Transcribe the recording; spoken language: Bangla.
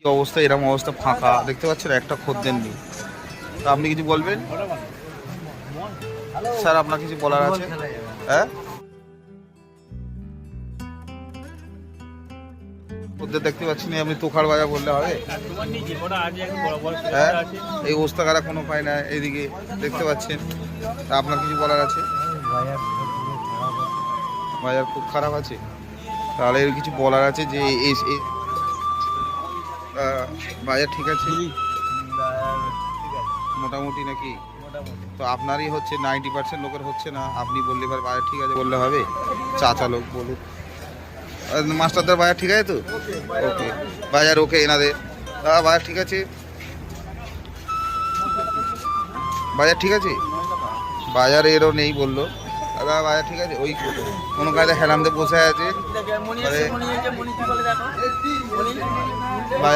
কি অবস্থা, এরকম অবস্থা, ফাঁকা দেখতে পাচ্ছেন, একটা খদ্দের নেই। তা আপনি কিছু বলবেন স্যার? আপনার কিছু বলার আছে? হ্যাঁ, খদ্দের দেখতে পাচ্ছি না, আপনি তোখার বাজার বললে হবে? হ্যাঁ, এই অবস্থা কারা কোনো পায় না এইদিকে দেখতে পাচ্ছেন। তা আপনার কিছু বলার আছে? বাজার খুব খারাপ আছে, তাহলে এর কিছু বলার আছে যে বাজার ঠিক আছে মোটামুটি নাকি? তো আপনারই হচ্ছে 90% লোকের হচ্ছে না, আপনি বললে এবার বাজার ঠিক আছে বললে হবে? চাচা লোক বলুক, মাস্টারদের বাজার ঠিক আছে তো? ওকে, বাজার ওকে এনাদের। বাজার ঠিক আছে, বাজার ঠিক আছে, বাজার এরও নেই বললো। দাদা বাজার ঠিক আছে, ওই কোনো কাজে হেলামতে বসে আছে বাজার